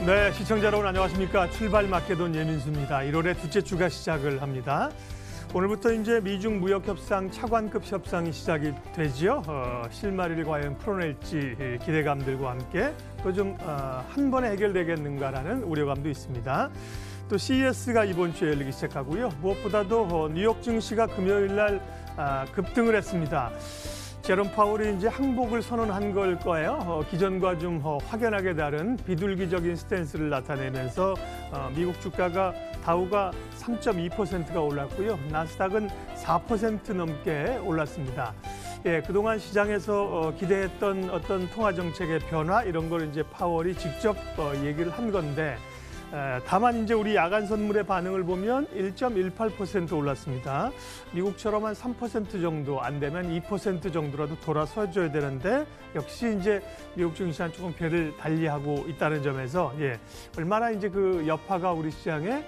네, 시청자 여러분 안녕하십니까. 출발 마케돈 예민수입니다. 1월의 둘째 주가 시작을 합니다. 오늘부터 이제 미중 무역 협상 차관급 협상이 시작이 되지요. 실마리를 과연 풀어낼지 기대감들과 함께 또 좀 한 번에 해결되겠는가라는 우려감도 있습니다. 또 CES가 이번 주에 열리기 시작하고요. 무엇보다도 뉴욕 증시가 금요일 날 급등을 했습니다. 제롬 파월이 이제 항복을 선언한 걸 거예요. 기존과 좀 확연하게 다른 비둘기적인 스탠스를 나타내면서 미국 주가가 다우가 3.2%가 올랐고요. 나스닥은 4% 넘게 올랐습니다. 예, 그동안 시장에서 기대했던 어떤 통화 정책의 변화 이런 걸 이제 파월이 직접 얘기를 한 건데 다만 이제 우리 야간 선물의 반응을 보면 1.18% 올랐습니다. 미국처럼 한 3% 정도 안 되면 2% 정도라도 돌아서줘야 되는데 역시 이제 미국 증시는 조금 배를 달리하고 있다는 점에서 얼마나 이제 그 여파가 우리 시장에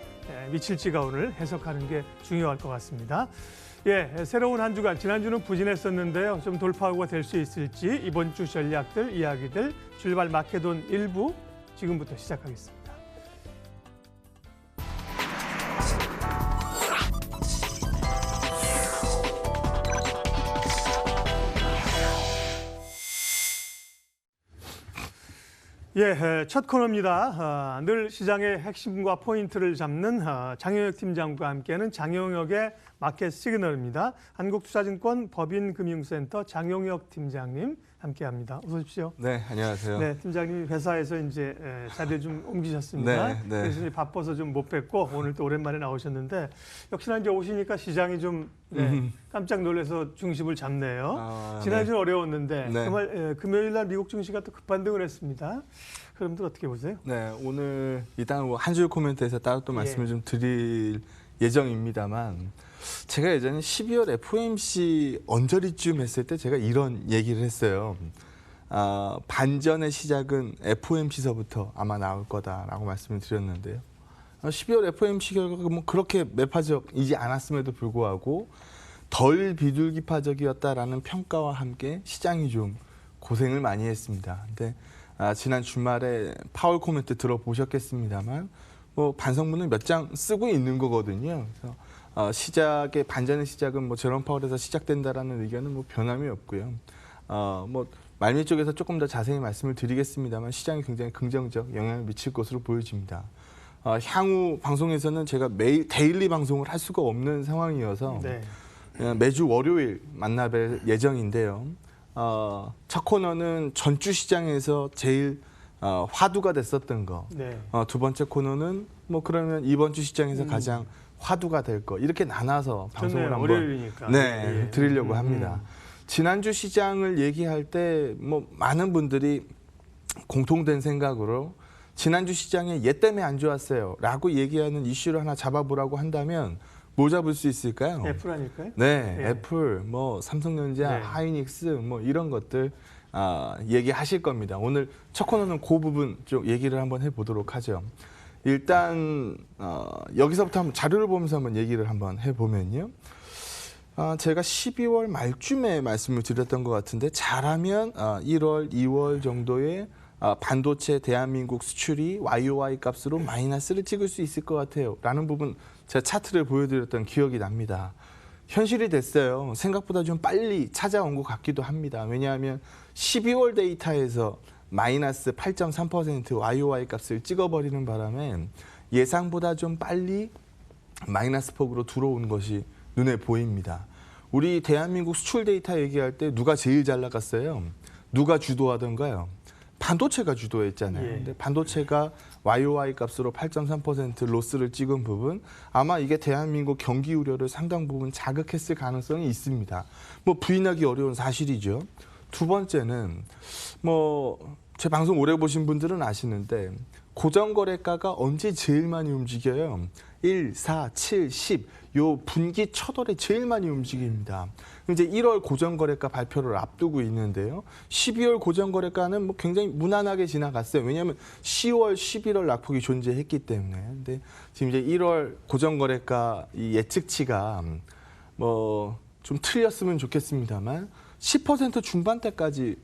미칠지가 오늘 해석하는 게 중요할 것 같습니다. 새로운 한 주간 지난주는 부진했었는데요. 좀 돌파구가 될 수 있을지 이번 주 전략들 이야기들 출발 마케돈 1부 지금부터 시작하겠습니다. 첫 코너입니다. 늘 시장의 핵심과 포인트를 잡는 장영혁 팀장과 함께하는 장영혁의 마켓 시그널입니다. 한국투자증권 법인금융센터 장영혁 팀장님 함께합니다. 어서 오십시오. 네, 안녕하세요. 네, 팀장님이 회사에서 이제 자리를 좀 옮기셨습니다. 네. 그래서 이제 바빠서 좀 못 뵙고 오늘 또 오랜만에 나오셨는데 역시나 이제 오시니까 시장이 좀 깜짝 놀라서 중심을 잡네요. 지난주는 어려웠는데 정말 금요일 날 미국 증시가 또 급반등을 했습니다. 그럼들 어떻게 보세요? 네, 오늘 일단 한 줄 코멘트에서 따로 또 말씀을 좀 드릴 예정입니다만 제가 예전에 12월 FOMC 언저리쯤 했을 때 제가 이런 얘기를 했어요. 반전의 시작은 FOMC서부터 아마 나올 거다라고 말씀을 드렸는데요. 12월 FOMC 결과가 뭐 그렇게 매파적이지 않았음에도 불구하고 덜 비둘기파적이었다라는 평가와 함께 시장이 좀 고생을 많이 했습니다. 근데 지난 주말에 파월 코멘트 들어보셨겠습니다만 뭐 반성문을 몇 장 쓰고 있는 거거든요. 그래서 시작의 반전의 시작은 뭐 제롬 파월에서 시작된다라는 의견은 뭐 변함이 없고요. 뭐 말미 쪽에서 조금 더 자세히 말씀을 드리겠습니다만 시장이 굉장히 긍정적 영향을 미칠 것으로 보여집니다. 향후 방송에서는 제가 매일 데일리 방송을 할 수가 없는 상황이어서 매주 월요일 만나뵐 예정인데요. 첫 코너는 전주 시장에서 제일 화두가 됐었던 거. 두 번째 코너는 뭐 그러면 이번 주 시장에서 가장 화두가 될 거. 이렇게 나눠서 방송을 한번 월요일이니까. 드리려고 합니다. 지난주 시장을 얘기할 때 뭐 많은 분들이 공통된 생각으로 지난주 시장에 얘 때문에 안 좋았어요 라고 얘기하는 이슈를 하나 잡아보라고 한다면 뭐 잡을 수 있을까요? 애플 아닐까요? 네, 애플, 뭐 삼성전자, 하이닉스 뭐 이런 것들 얘기하실 겁니다. 오늘 첫 코너는 그 부분 좀 얘기를 한번 해보도록 하죠. 일단 여기서부터 한번 자료를 보면서 한번 얘기를 한번 해보면요. 제가 12월 말쯤에 말씀을 드렸던 것 같은데 잘하면 1월, 2월 정도에 반도체 대한민국 수출이 YOY 값으로 마이너스를 찍을 수 있을 것 같아요 라는 부분 제가 차트를 보여드렸던 기억이 납니다. 현실이 됐어요. 생각보다 좀 빨리 찾아온 것 같기도 합니다. 왜냐하면 12월 데이터에서 마이너스 8.3% YOY 값을 찍어버리는 바람에 예상보다 좀 빨리 마이너스 폭으로 들어온 것이 눈에 보입니다. 우리 대한민국 수출 데이터 얘기할 때 누가 제일 잘 나갔어요? 누가 주도하던가요? 반도체가 주도했잖아요. 근데 반도체가 YOY 값으로 8.3% 로스를 찍은 부분 아마 이게 대한민국 경기 우려를 상당 부분 자극했을 가능성이 있습니다. 뭐 부인하기 어려운 사실이죠. 두 번째는 뭐 제 방송 오래 보신 분들은 아시는데 고정거래가가 언제 제일 많이 움직여요? 1, 4, 7, 10 요 분기 첫 월에 제일 많이 움직입니다. 이제 1월 고정거래가 발표를 앞두고 있는데요. 12월 고정거래가는 뭐 굉장히 무난하게 지나갔어요. 왜냐하면 10월, 11월 낙폭이 존재했기 때문에. 근데 지금 이제 1월 고정거래가 이 예측치가 뭐 좀 틀렸으면 좋겠습니다만 10% 중반대까지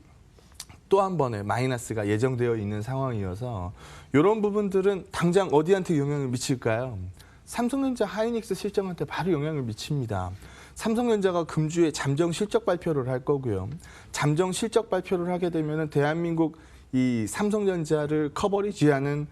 또 한 번의 마이너스가 예정되어 있는 상황이어서 이런 부분들은 당장 어디한테 영향을 미칠까요? 삼성전자, 하이닉스 실적한테 바로 영향을 미칩니다. 삼성전자가 금주에 잠정 실적 발표를 할 거고요. 잠정 실적 발표를 하게 되면 대한민국 이 삼성전자를 커버리지하는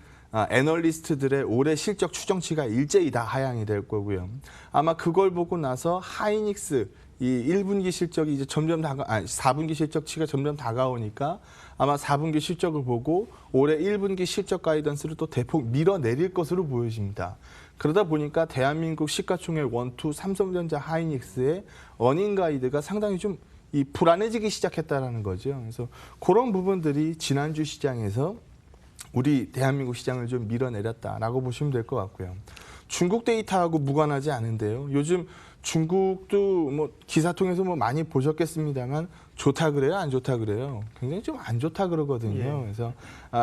애널리스트들의 올해 실적 추정치가 일제히 다 하향이 될 거고요. 아마 그걸 보고 나서 하이닉스 이 1분기 실적이 이제 점점 4분기 실적치가 점점 다가오니까 아마 4분기 실적을 보고 올해 1분기 실적 가이던스를 또 대폭 밀어내릴 것으로 보여집니다. 그러다 보니까 대한민국 시가총액 1, 2, 삼성전자, 하이닉스의 어닝 가이드가 상당히 좀 이 불안해지기 시작했다라는 거죠. 그래서 그런 부분들이 지난주 시장에서 우리 대한민국 시장을 좀 밀어내렸다라고 보시면 될 것 같고요. 중국 데이터하고 무관하지 않은데요. 요즘 중국도 뭐 기사 통해서 뭐 많이 보셨겠습니다만 좋다 그래요, 안 좋다 그래요? 굉장히 좀 안 좋다 그러거든요. 예. 그래서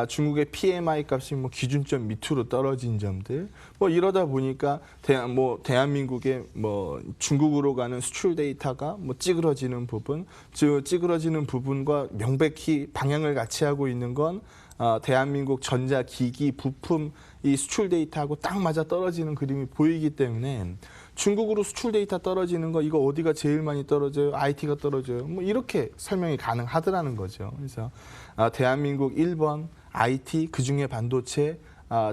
중국의 PMI 값이 뭐 기준점 밑으로 떨어진 점들, 뭐 이러다 보니까 대한민국의 뭐 중국으로 가는 수출 데이터가 뭐 찌그러지는 부분, 즉 찌그러지는 부분과 명백히 방향을 같이 하고 있는 건 대한민국 전자기기 부품 이 수출 데이터하고 딱 맞아 떨어지는 그림이 보이기 때문에 중국으로 수출 데이터 떨어지는 거 이거 어디가 제일 많이 떨어져요? IT가 떨어져요. 뭐 이렇게 설명이 가능하더라는 거죠. 그래서 대한민국 1번 IT 그중에 반도체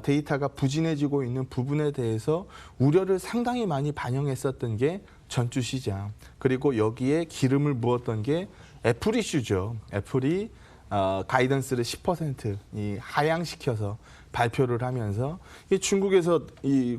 데이터가 부진해지고 있는 부분에 대해서 우려를 상당히 많이 반영했었던 게 전주 시장. 그리고 여기에 기름을 부었던 게 애플 이슈죠. 애플이 가이던스를 10% 하향시켜서 발표를 하면서 중국에서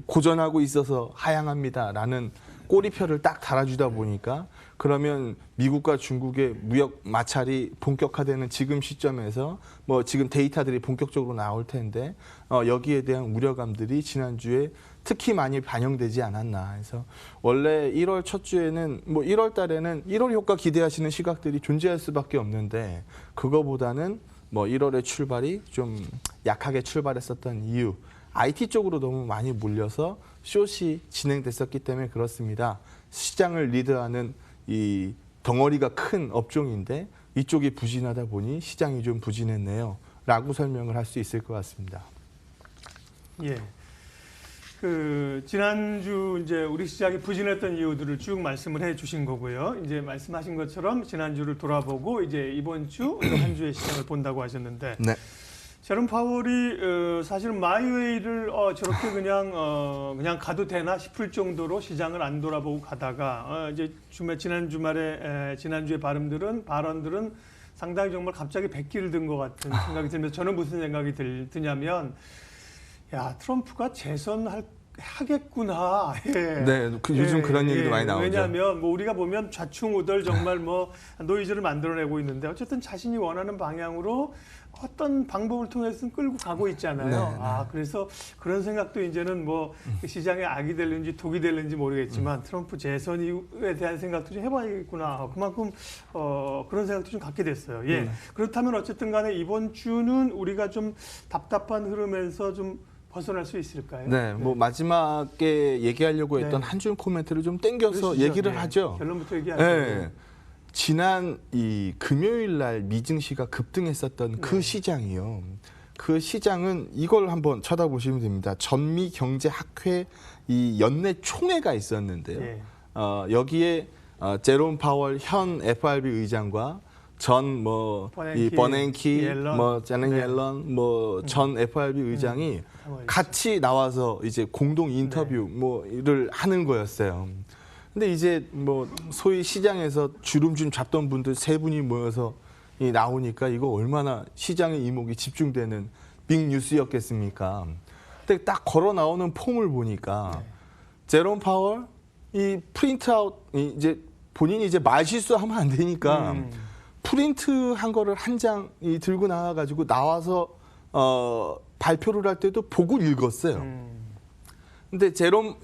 고전하고 있어서 하향합니다라는 꼬리표를 딱 달아주다 보니까 그러면 미국과 중국의 무역 마찰이 본격화되는 지금 시점에서 뭐 지금 데이터들이 본격적으로 나올 텐데 여기에 대한 우려감들이 지난주에 특히 많이 반영되지 않았나 해서 원래 1월 첫 주에는 뭐 1월 달에는 1월 효과 기대하시는 시각들이 존재할 수밖에 없는데 그거보다는 뭐 1월의 출발이 좀 약하게 출발했었던 이유 IT 쪽으로 너무 많이 몰려서 숏이 진행됐었기 때문에 그렇습니다. 시장을 리드하는 이 덩어리가 큰 업종인데 이쪽이 부진하다 보니 시장이 좀 부진했네요. 라고 설명을 할 수 있을 것 같습니다. 예. 지난주 이제 우리 시장이 부진했던 이유들을 쭉 말씀을 해 주신 거고요. 이제 말씀하신 것처럼 지난주를 돌아보고 이제 이번 주 한 주의 시장을 본다고 하셨는데. 네. 제롬 파월이 사실은 마이웨이를 저렇게 그냥 가도 되나 싶을 정도로 시장을 안 돌아보고 가다가 이제 지난 주말에 지난주의 발언들은 상당히 정말 갑자기 백기를 든 것 같은 생각이 들면서 저는 무슨 생각이 드냐면 야 트럼프가 하겠구나. 예. 네, 요즘 그런 얘기도 많이 나오죠. 왜냐하면 뭐 우리가 보면 좌충우돌 정말 뭐 노이즈를 만들어내고 있는데 어쨌든 자신이 원하는 방향으로 어떤 방법을 통해서는 끌고 가고 있잖아요. 네. 그래서 그런 생각도 이제는 뭐 시장에 악이 될는지 독이 될는지 모르겠지만 트럼프 재선에 대한 생각도 좀 해봐야겠구나. 그만큼 그런 생각도 좀 갖게 됐어요. 예. 그렇다면 어쨌든 간에 이번 주는 우리가 좀 답답한 흐름에서 좀 벗어날 수 있을까요? 네, 뭐 마지막에 얘기하려고 했던 한 줄 코멘트를 좀 땡겨서 그러시죠. 얘기를 네. 하죠. 결론부터 얘기하죠. 네. 지난 이 금요일 날 미증시가 급등했었던 그 시장이요. 그 시장은 이걸 한번 쳐다보시면 됩니다. 전미경제학회 이 연내 총회가 있었는데요. 네. 여기에 제롬 파월 현 FRB 의장과 전 버냉키, 제넷 옐런, 전 FRB 의장이 같이 나와서 이제 공동 인터뷰를 하는 거였어요. 근데 이제 뭐 소위 시장에서 주름줄 잡던 분들 세 분이 모여서 나오니까 이거 얼마나 시장의 이목이 집중되는 빅 뉴스였겠습니까? 근데 딱 걸어 나오는 폼을 보니까 제롬 파월 이 프린트아웃 이제 본인이 이제 말 실수하면 안 되니까 프린트한 거를 한 장 들고 나와가지고 나와서 발표를 할 때도 보고 읽었어요. 근데 제롬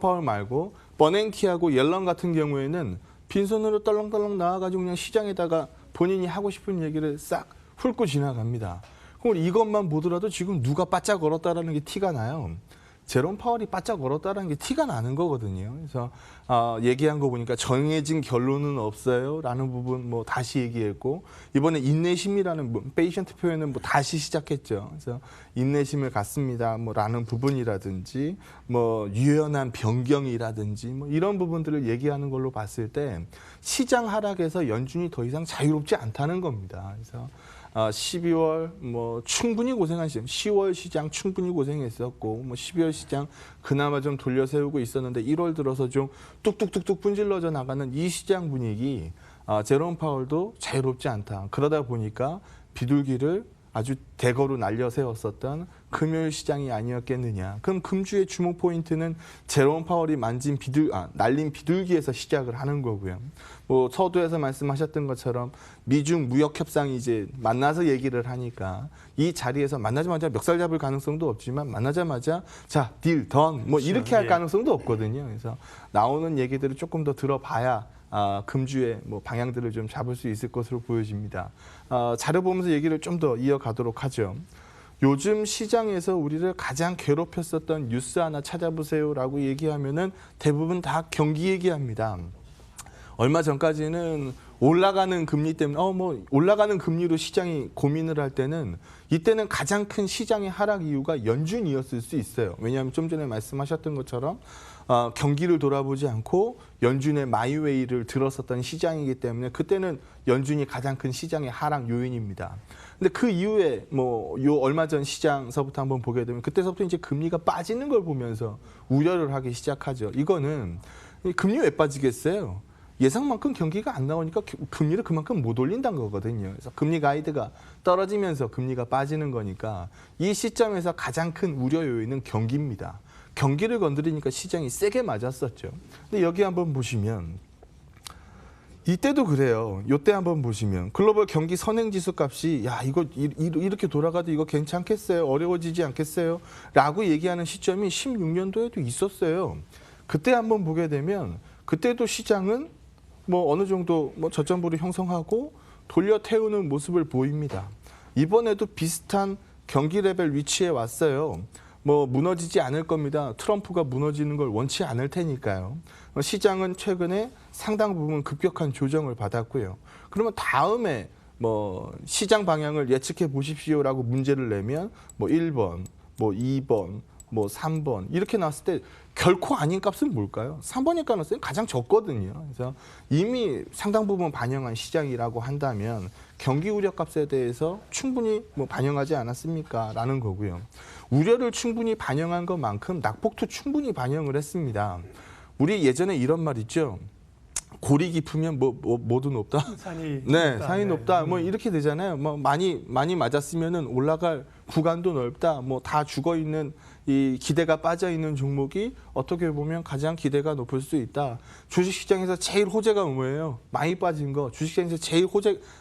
파월 말고 버냉키하고 옐런 같은 경우에는 빈손으로 떨렁떨렁 나와가지고 그냥 시장에다가 본인이 하고 싶은 얘기를 싹 훑고 지나갑니다. 그럼 이것만 보더라도 지금 누가 바짝 걸었다라는 게 티가 나요. 제롬 파월이 바짝 얼었다는 게 티가 나는 거거든요. 그래서 얘기한 거 보니까 정해진 결론은 없어요라는 부분 뭐 다시 얘기했고 이번에 인내심이라는 페이션트 표현은 뭐 다시 시작했죠. 그래서 인내심을 갖습니다. 뭐라는 부분이라든지 뭐 유연한 변경이라든지 뭐 이런 부분들을 얘기하는 걸로 봤을 때 시장 하락에서 연준이 더 이상 자유롭지 않다는 겁니다. 그래서 12월 뭐 충분히 고생한 시장, 10월 시장 충분히 고생했었고 뭐 12월 시장 그나마 좀 돌려세우고 있었는데 1월 들어서 좀 뚝뚝뚝뚝 분질러져 나가는 이 시장 분위기, 제롬 파월도 자유롭지 않다. 그러다 보니까 비둘기를 아주 대거로 날려 세웠었던 금요일 시장이 아니었겠느냐. 그럼 금주의 주목 포인트는 제롬 파월이 날린 비둘기에서 시작을 하는 거고요. 뭐 서두에서 말씀하셨던 것처럼 미중 무역 협상이 이제 만나서 얘기를 하니까 이 자리에서 만나자마자 멱살 잡을 가능성도 없지만 만나자마자 자, 딜, 던 뭐 이렇게 할 가능성도 없거든요. 그래서 나오는 얘기들을 조금 더 들어봐야 금주의 뭐 방향들을 좀 잡을 수 있을 것으로 보여집니다. 자료 보면서 얘기를 좀 더 이어가도록 하죠. 요즘 시장에서 우리를 가장 괴롭혔었던 뉴스 하나 찾아보세요라고 얘기하면은 대부분 다 경기 얘기합니다. 얼마 전까지는 올라가는 금리 때문에 뭐 올라가는 금리로 시장이 고민을 할 때는 이때는 가장 큰 시장의 하락 이유가 연준이었을 수 있어요. 왜냐하면 좀 전에 말씀하셨던 것처럼 경기를 돌아보지 않고 연준의 마이웨이를 들었었던 시장이기 때문에 그때는 연준이 가장 큰 시장의 하락 요인입니다. 근데 그 이후에 뭐 요 얼마 전 시장서부터 한번 보게 되면 그때서부터 이제 금리가 빠지는 걸 보면서 우려를 하기 시작하죠. 이거는 금리 왜 빠지겠어요? 예상만큼 경기가 안 나오니까 금리를 그만큼 못 올린다는 거거든요. 그래서 금리 가이드가 떨어지면서 금리가 빠지는 거니까 이 시점에서 가장 큰 우려 요인은 경기입니다. 경기를 건드리니까 시장이 세게 맞았었죠. 근데 여기 한번 보시면 이때도 그래요. 이때 한번 보시면 글로벌 경기 선행지수 값이 야 이거 이렇게 돌아가도 이거 괜찮겠어요? 어려워지지 않겠어요? 라고 얘기하는 시점이 16년도에도 있었어요. 그때 한번 보게 되면 그때도 시장은 뭐 어느 정도 뭐 저점부를 형성하고 돌려 태우는 모습을 보입니다. 이번에도 비슷한 경기 레벨 위치에 왔어요. 뭐 무너지지 않을 겁니다. 트럼프가 무너지는 걸 원치 않을 테니까요. 시장은 최근에 상당 부분 급격한 조정을 받았고요. 그러면 다음에 뭐 시장 방향을 예측해 보십시오라고 문제를 내면 뭐 1번, 뭐 2번, 뭐 3번 이렇게 나왔을 때 결코 아닌 값은 뭘까요? 3번일 가능성이 가장 적거든요. 그래서 이미 상당 부분 반영한 시장이라고 한다면 경기 우려 값에 대해서 충분히 뭐 반영하지 않았습니까? 라는 거고요. 우려를 충분히 반영한 것만큼 낙폭도 충분히 반영을 했습니다. 우리 예전에 이런 말 있죠. 골이 깊으면 뭐도 높다. 산이 산이 높다. 뭐 이렇게 되잖아요. 뭐 많이 맞았으면은 올라갈 구간도 넓다. 뭐 다 죽어 있는 이 기대가 빠져 있는 종목이 어떻게 보면 가장 기대가 높을 수 있다. 주식시장에서 제일 호재가 뭐예요? 많이 빠진 거. 주식시장에서 제일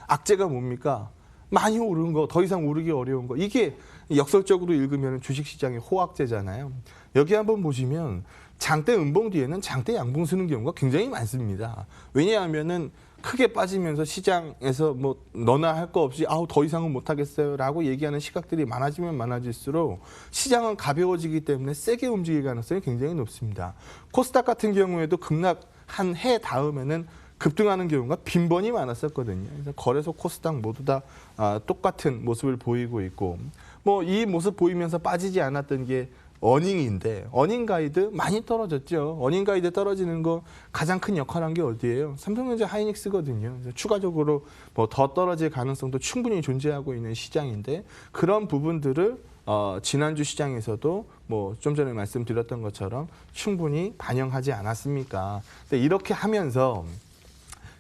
악재가 뭡니까? 많이 오른 거, 더 이상 오르기 어려운 거. 이게 역설적으로 읽으면 주식시장의 호악재잖아요. 여기 한번 보시면 장대 음봉 뒤에는 장대 양봉 쓰는 경우가 굉장히 많습니다. 왜냐하면은 크게 빠지면서 시장에서 뭐 너나 할 거 없이 더 이상은 못 하겠어요라고 얘기하는 시각들이 많아지면 많아질수록 시장은 가벼워지기 때문에 세게 움직일 가능성이 굉장히 높습니다. 코스닥 같은 경우에도 급락 한 해 다음에는 급등하는 경우가 빈번히 많았었거든요. 그래서 거래소 코스닥 모두 다 똑같은 모습을 보이고 있고 뭐 이 모습 보이면서 빠지지 않았던 게 어닝인데 어닝 가이드 많이 떨어졌죠. 어닝 가이드 떨어지는 거 가장 큰 역할한 게 어디예요? 삼성전자 하이닉스거든요. 그래서 추가적으로 뭐 더 떨어질 가능성도 충분히 존재하고 있는 시장인데 그런 부분들을 지난주 시장에서도 뭐 좀 전에 말씀드렸던 것처럼 충분히 반영하지 않았습니까? 근데 이렇게 하면서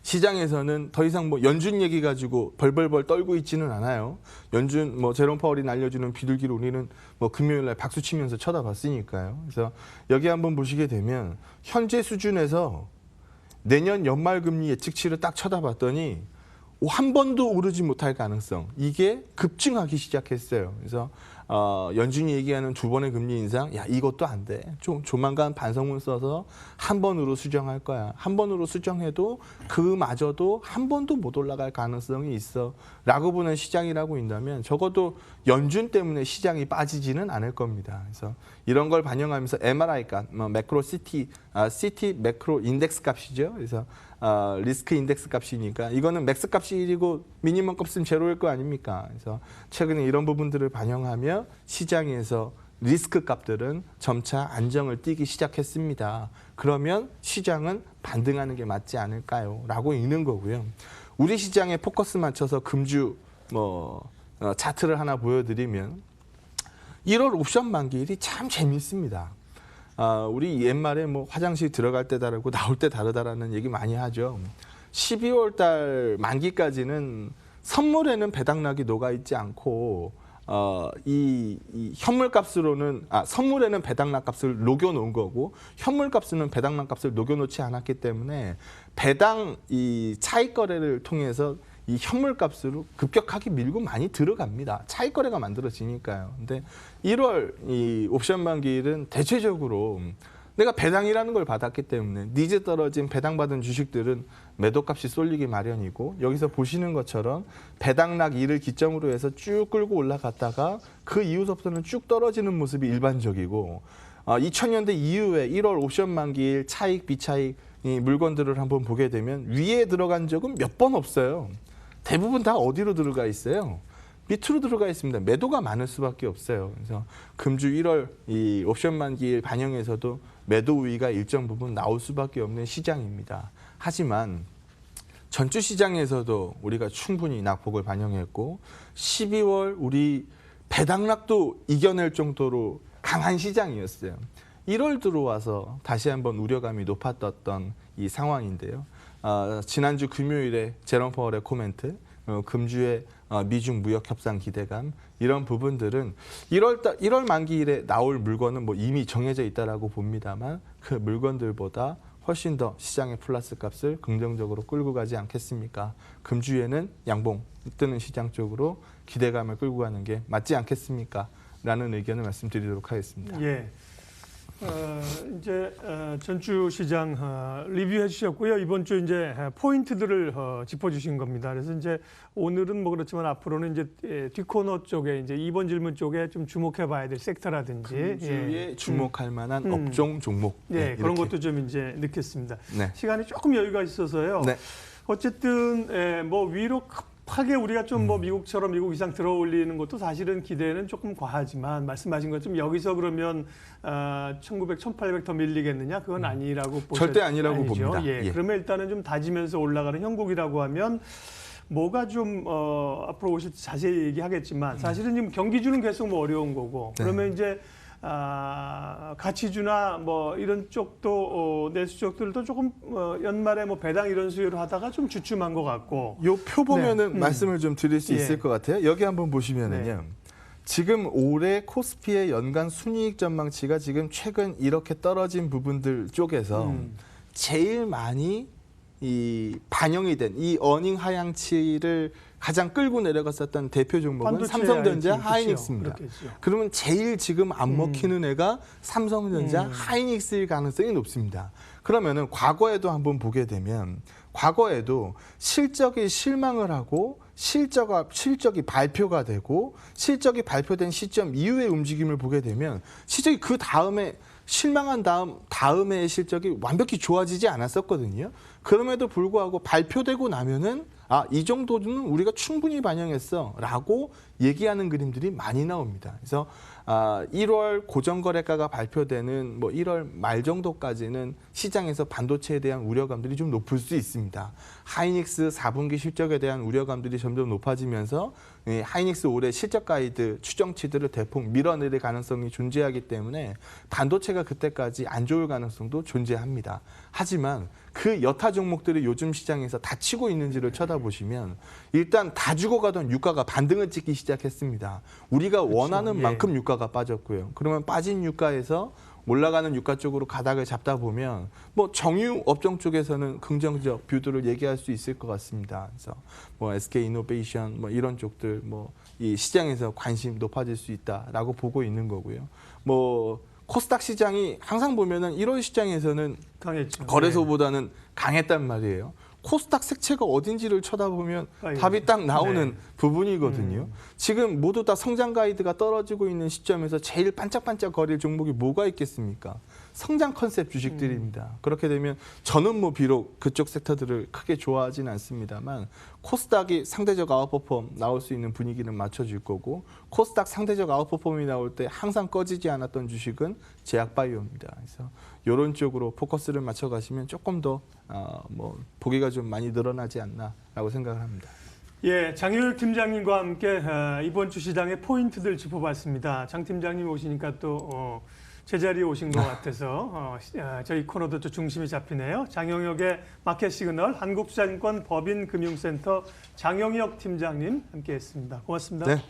시장에서는 더 이상 뭐 연준 얘기 가지고 벌벌벌 떨고 있지는 않아요. 연준 뭐 제롬 파월이 날려주는 비둘기를 우리는 뭐 금요일 날 박수 치면서 쳐다봤으니까요. 그래서 여기 한번 보시게 되면 현재 수준에서 내년 연말 금리 예측치를 딱 쳐다봤더니 한 번도 오르지 못할 가능성 이게 급증하기 시작했어요. 그래서 연준이 얘기하는 2번의 금리 인상, 야 이것도 안 돼. 조만간 반성문 써서 한 번으로 수정할 거야. 한 번으로 수정해도 그마저도 한 번도 못 올라갈 가능성이 있어. 라고 보는 시장이라고 있다면 적어도 연준 때문에 시장이 빠지지는 않을 겁니다. 그래서 이런 걸 반영하면서 MRI 값, 매크로 시티 매크로 인덱스 값이죠. 그래서 리스크 인덱스 값이니까 이거는 맥스 값이 1이고 미니멈 값은 제로일 거 아닙니까? 그래서 최근에 이런 부분들을 반영하며 시장에서 리스크 값들은 점차 안정을 띠기 시작했습니다. 그러면 시장은 반등하는 게 맞지 않을까요? 라고 있는 거고요. 우리 시장에 포커스 맞춰서 금주 차트를 하나 보여드리면 1월 옵션 만기일이 참 재밌습니다. 우리 옛말에 화장실 들어갈 때 다르고 나올 때 다르다라는 얘기 많이 하죠. 12월 달 만기까지는 선물에는 배당락이 녹아 있지 않고 이 현물값으로는 선물에는 배당락 값을 녹여놓은 거고 현물값으로는 배당락 값을 녹여놓지 않았기 때문에 배당 이 차익 거래를 통해서 이 현물값으로 급격하게 밀고 많이 들어갑니다. 차익 거래가 만들어지니까요. 근데 1월 이 옵션 만기일은 대체적으로 내가 배당이라는 걸 받았기 때문에 니즈 떨어진 배당받은 주식들은 매도값이 쏠리기 마련이고 여기서 보시는 것처럼 배당락 2를 기점으로 해서 쭉 끌고 올라갔다가 그 이후서부터는 쭉 떨어지는 모습이 일반적이고 2000년대 이후에 1월 옵션 만기일 차익, 비차익 이 물건들을 한번 보게 되면 위에 들어간 적은 몇 번 없어요. 대부분 다 어디로 들어가 있어요? 밑으로 들어가 있습니다. 매도가 많을 수밖에 없어요. 그래서 금주 1월 이 옵션 만기일 반영에서도 매도 우위가 일정 부분 나올 수밖에 없는 시장입니다. 하지만 전주 시장에서도 우리가 충분히 낙폭을 반영했고 12월 우리 배당락도 이겨낼 정도로 강한 시장이었어요. 1월 들어와서 다시 한번 우려감이 높았던 이 상황인데요. 지난주 금요일에 제롬 파월의 코멘트, 금주의 미중 무역 협상 기대감 이런 부분들은 1월 만기일에 나올 물건은 이미 정해져 있다라고 봅니다만 그 물건들보다 훨씬 더 시장의 플러스 값을 긍정적으로 끌고 가지 않겠습니까? 금주에는 양봉 뜨는 시장 쪽으로 기대감을 끌고 가는 게 맞지 않겠습니까? 라는 의견을 말씀드리도록 하겠습니다. 예. 이제 전주 시장 리뷰해 주셨고요. 이번 주 이제 포인트들을 짚어주신 겁니다. 그래서 이제 오늘은 그렇지만 앞으로는 이제 뒷코너 쪽에 이제 2번 질문 쪽에 좀 주목해봐야 될 섹터라든지 금주에 주목할 만한 업종 종목 그런 것도 좀 이제 넣겠습니다. 네. 시간이 조금 여유가 있어서요. 네. 어쨌든 위로 급하게 우리가 좀 미국처럼 미국 이상 들어올리는 것도 사실은 기대는 조금 과하지만 말씀하신 것처럼 여기서 그러면 1900, 1800 더 밀리겠느냐? 그건 아니라고 보셔야 절대 아니라고 아니죠. 봅니다. 예. 그러면 일단은 좀 다지면서 올라가는 형국이라고 하면 뭐가 좀 앞으로 오실 때 자세히 얘기하겠지만 사실은 지금 경기주는 계속 어려운 거고 그러면 이제 가치주나 이런 쪽도 내수 쪽들도 조금 연말에 배당 이런 수요를 하다가 좀 주춤한 것 같고. 요 표 보면은 말씀을 좀 드릴 수 있을 것 같아요. 여기 한번 보시면은요. 지금 올해 코스피의 연간 순이익 전망치가 지금 최근 이렇게 떨어진 부분들 쪽에서 제일 많이 이 반영이 된 이 어닝 하향치를 가장 끌고 내려갔었던 대표 종목은 삼성전자, 하이닉스입니다. 그러면 제일 지금 안 먹히는 애가 삼성전자, 하이닉스일 가능성이 높습니다. 그러면은 과거에도 한번 보게 되면 과거에도 실적이 실망을 하고 실적이 발표가 되고 실적이 발표된 시점 이후의 움직임을 보게 되면 실적이 그 다음에 실망한 다음의 실적이 완벽히 좋아지지 않았었거든요. 그럼에도 불구하고 발표되고 나면은 이 정도는 우리가 충분히 반영했어라고 얘기하는 그림들이 많이 나옵니다. 그래서 1월 고정거래가가 발표되는 1월 말 정도까지는 시장에서 반도체에 대한 우려감들이 좀 높을 수 있습니다. 하이닉스 4분기 실적에 대한 우려감들이 점점 높아지면서 하이닉스 올해 실적 가이드 추정치들을 대폭 밀어내릴 가능성이 존재하기 때문에 반도체가 그때까지 안 좋을 가능성도 존재합니다. 하지만 그 여타 종목들이 요즘 시장에서 다치고 있는지를 쳐다보시면 일단 다 죽어가던 유가가 반등을 찍기 시작했습니다. 우리가 원하는 만큼 유가가 빠졌고요. 그러면 빠진 유가에서 올라가는 유가 쪽으로 가닥을 잡다 보면 뭐 정유 업종 쪽에서는 긍정적 뷰들을 얘기할 수 있을 것 같습니다. 그래서 뭐 SK 이노베이션 뭐 이런 쪽들 뭐 이 시장에서 관심 높아질 수 있다라고 보고 있는 거고요. 뭐 코스닥 시장이 항상 보면은 1월 시장에서는 강했죠. 거래소보다는 강했단 말이에요. 코스닥 색채가 어딘지를 쳐다보면 답이 딱 나오는 부분이거든요. 지금 모두 다 성장 가이드가 떨어지고 있는 시점에서 제일 반짝반짝 거릴 종목이 뭐가 있겠습니까? 성장 컨셉 주식들입니다. 그렇게 되면 저는 뭐 비록 그쪽 섹터들을 크게 좋아하진 않습니다만 코스닥이 상대적 아웃퍼폼 나올 수 있는 분위기는 맞춰줄 거고 코스닥 상대적 아웃퍼폼이 나올 때 항상 꺼지지 않았던 주식은 제약바이오입니다. 그래서 이런 쪽으로 포커스를 맞춰가시면 조금 더 뭐 보기가 좀 많이 늘어나지 않나라고 생각을 합니다. 예, 장효혁 팀장님과 함께 이번 주 시장의 포인트들 짚어봤습니다. 장 팀장님 오시니까 또 제자리에 오신 것 같아서 저희 코너도 또 중심이 잡히네요. 장영혁의 마켓 시그널 한국투자증권 법인금융센터 장영혁 팀장님 함께했습니다. 고맙습니다. 네.